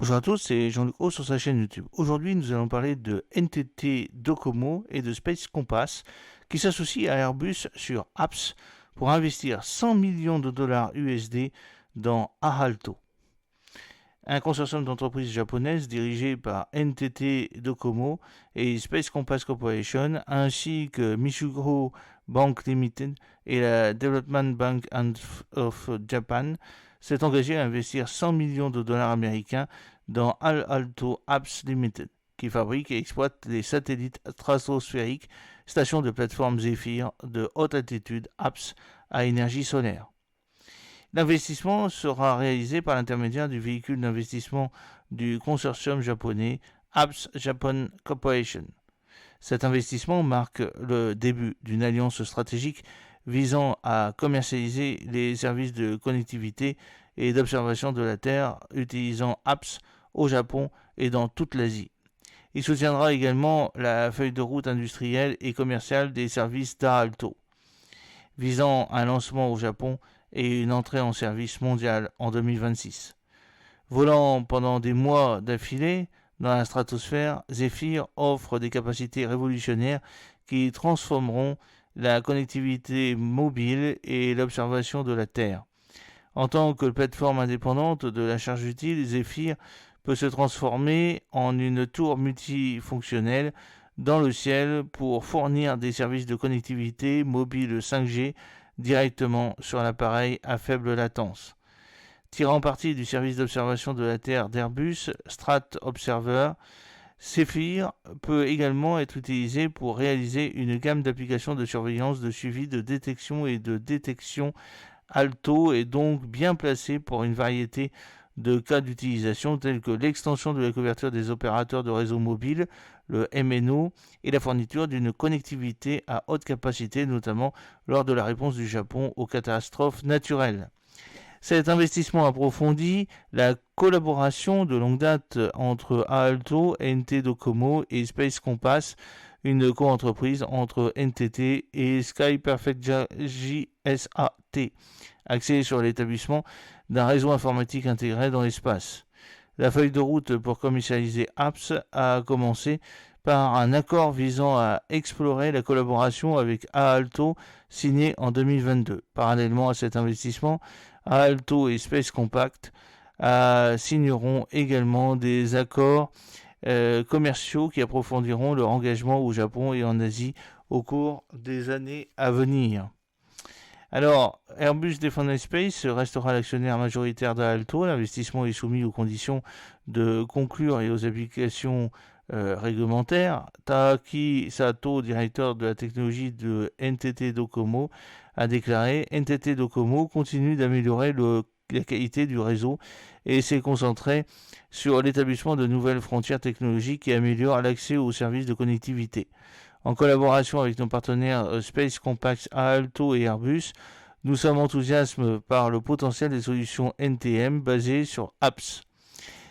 Bonjour à tous, c'est Jean-Luc Haut sur sa chaîne YouTube. Aujourd'hui, nous allons parler de NTT Docomo et de Space Compass qui s'associent à Airbus sur Apps pour investir 100 millions de dollars USD dans Aalto, un consortium d'entreprises japonaises dirigé par NTT Docomo et Space Compass Corporation, ainsi que Michuho Bank Limited et la Development Bank of Japan, s'est engagé à investir 100 millions de dollars américains dans Aalto Apps Limited, qui fabrique et exploite les satellites stratosphériques, stations de plateforme Zephyr de haute altitude Apps à énergie solaire. L'investissement sera réalisé par l'intermédiaire du véhicule d'investissement du consortium japonais Apps Japan Corporation. Cet investissement marque le début d'une alliance stratégique visant à commercialiser les services de connectivité et d'observation de la Terre utilisant Apps au Japon et dans toute l'Asie. Il soutiendra également la feuille de route industrielle et commerciale des services d'Aalto, visant un lancement au Japon et une entrée en service mondial en 2026. Volant pendant des mois d'affilée dans la stratosphère, Zephyr offre des capacités révolutionnaires qui transformeront la connectivité mobile et l'observation de la Terre. En tant que plateforme indépendante de la charge utile, Zephyr peut se transformer en une tour multifonctionnelle dans le ciel pour fournir des services de connectivité mobile 5G directement sur l'appareil à faible latence. Tirant parti du service d'observation de la Terre d'Airbus, Strat Observer, Zephyr peut également être utilisé pour réaliser une gamme d'applications de surveillance, de suivi, de détection et de détection. Aalto est donc bien placé pour une variété de cas d'utilisation tels que l'extension de la couverture des opérateurs de réseau mobile, le MNO, et la fourniture d'une connectivité à haute capacité, notamment lors de la réponse du Japon aux catastrophes naturelles. Cet investissement approfondit la collaboration de longue date entre Aalto, NTT Docomo et Space Compass, une co-entreprise entre NTT et Sky Perfect JSAT, axée sur l'établissement d'un réseau informatique intégré dans l'espace. La feuille de route pour commercialiser Apps a commencé par un accord visant à explorer la collaboration avec Aalto signé en 2022. Parallèlement à cet investissement, Aalto et Space Compact signeront également des accords commerciaux qui approfondiront leur engagement au Japon et en Asie au cours des années à venir. Alors, Airbus Defence Space restera l'actionnaire majoritaire d'Aalto. L'investissement est soumis aux conditions de conclure et aux applications réglementaires. Taaki Sato, directeur de la technologie de NTT Docomo, a déclaré « NTT Docomo continue d'améliorer la qualité du réseau et s'est concentré sur l'établissement de nouvelles frontières technologiques qui améliorent l'accès aux services de connectivité. En collaboration avec nos partenaires Space Compact, Aalto et Airbus, nous sommes enthousiastes par le potentiel des solutions NTM basées sur Apps.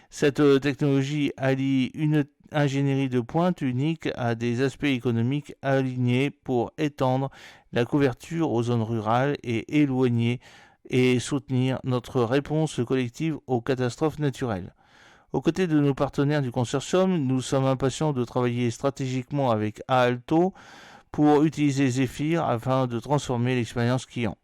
Cette technologie allie une ingénierie de pointe unique à des aspects économiques alignés pour étendre la couverture aux zones rurales et éloignées et soutenir notre réponse collective aux catastrophes naturelles. Aux côtés de nos partenaires du consortium, nous sommes impatients de travailler stratégiquement avec Aalto pour utiliser Zephyr afin de transformer l'expérience client.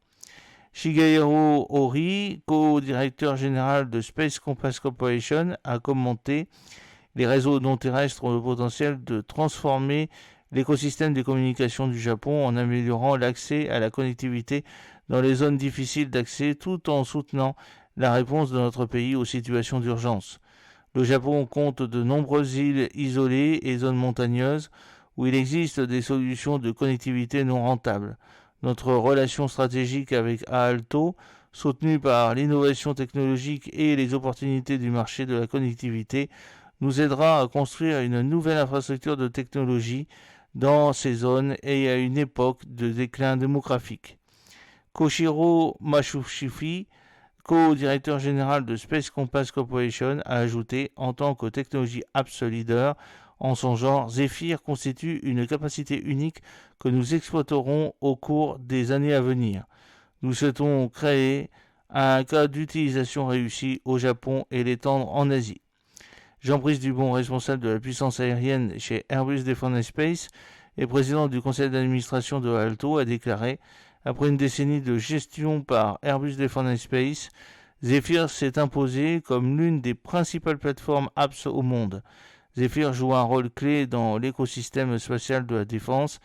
Shigeru Hori, co-directeur général de Space Compass Corporation, a commenté « Les réseaux non terrestres ont le potentiel de transformer l'écosystème des communications du Japon en améliorant l'accès à la connectivité dans les zones difficiles d'accès tout en soutenant la réponse de notre pays aux situations d'urgence. Le Japon compte de nombreuses îles isolées et zones montagneuses où il existe des solutions de connectivité non rentables. Notre relation stratégique avec Aalto, soutenue par l'innovation technologique et les opportunités du marché de la connectivité, nous aidera à construire une nouvelle infrastructure de technologie dans ces zones et à une époque de déclin démographique. » Koshiro Matsushima, co-directeur général de Space Compass Corporation, a ajouté « En tant que technologie Apps leader en son genre, Zephyr constitue une capacité unique que nous exploiterons au cours des années à venir. Nous souhaitons créer un cas d'utilisation réussi au Japon et l'étendre en Asie. » Jean-Brice Dubon, responsable de la puissance aérienne chez Airbus Defence Space et président du conseil d'administration de Aalto, a déclaré: après une décennie de gestion par Airbus Defence Space, Zephyr s'est imposé comme l'une des principales plateformes apps au monde. Zephyr joue un rôle clé dans l'écosystème spatial de la défense,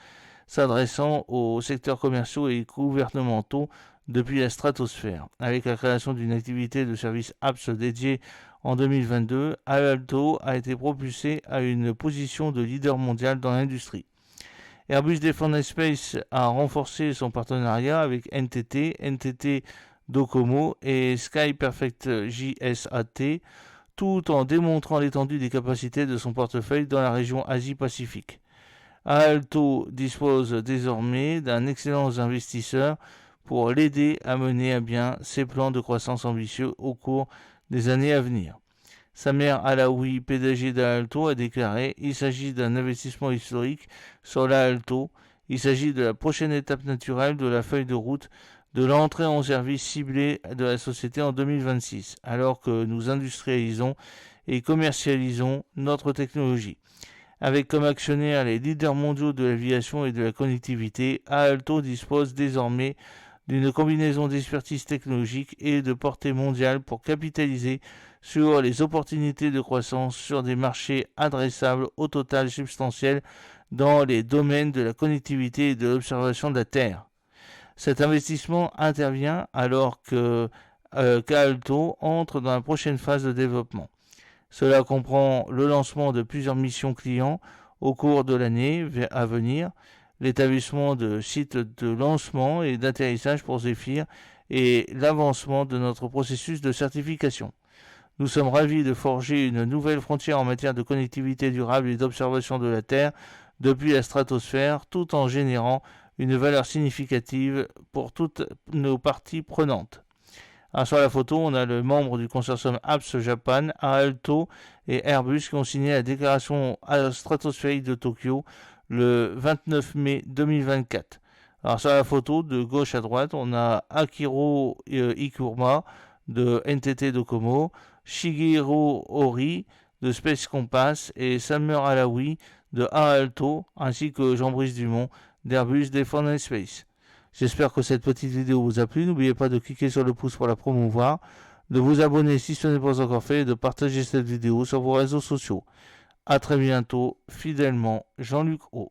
s'adressant aux secteurs commerciaux et gouvernementaux depuis la stratosphère. Avec la création d'une activité de service apps dédiée en 2022, Aalto a été propulsé à une position de leader mondial dans l'industrie. Airbus Defence Space a renforcé son partenariat avec NTT Docomo et Sky Perfect JSAT, tout en démontrant l'étendue des capacités de son portefeuille dans la région Asie-Pacifique. Aalto dispose désormais d'un excellent investisseur pour l'aider à mener à bien ses plans de croissance ambitieux au cours des années à venir. Samer Alaoui, PDG d'Aalto, a déclaré: il s'agit d'un investissement historique sur l'Aalto. Il s'agit de la prochaine étape naturelle de la feuille de route de l'entrée en service ciblée de la société en 2026, alors que nous industrialisons et commercialisons notre technologie. Avec comme actionnaires les leaders mondiaux de l'aviation et de la connectivité, Aalto dispose désormais d'une combinaison d'expertise technologique et de portée mondiale pour capitaliser sur les opportunités de croissance sur des marchés adressables au total substantiels dans les domaines de la connectivité et de l'observation de la Terre. Cet investissement intervient alors qu'Aalto entre dans la prochaine phase de développement. Cela comprend le lancement de plusieurs missions clients au cours de l'année à venir, l'établissement de sites de lancement et d'atterrissage pour Zephyr et l'avancement de notre processus de certification. Nous sommes ravis de forger une nouvelle frontière en matière de connectivité durable et d'observation de la Terre depuis la stratosphère, tout en générant une valeur significative pour toutes nos parties prenantes. Alors sur la photo, on a le membre du consortium Apps Japan, Aalto et Airbus qui ont signé la déclaration stratosphérique de Tokyo le 29 mai 2024. Alors sur la photo, de gauche à droite, on a Akiro Ikuruma de NTT Docomo, Shigeru Hori de Space Compass et Samer Alaoui de Aalto, ainsi que Jean-Brice Dumont d'Airbus Defence Space. J'espère que cette petite vidéo vous a plu. N'oubliez pas de cliquer sur le pouce pour la promouvoir, de vous abonner si ce n'est pas encore fait et de partager cette vidéo sur vos réseaux sociaux. A très bientôt, fidèlement, Jean-Luc O.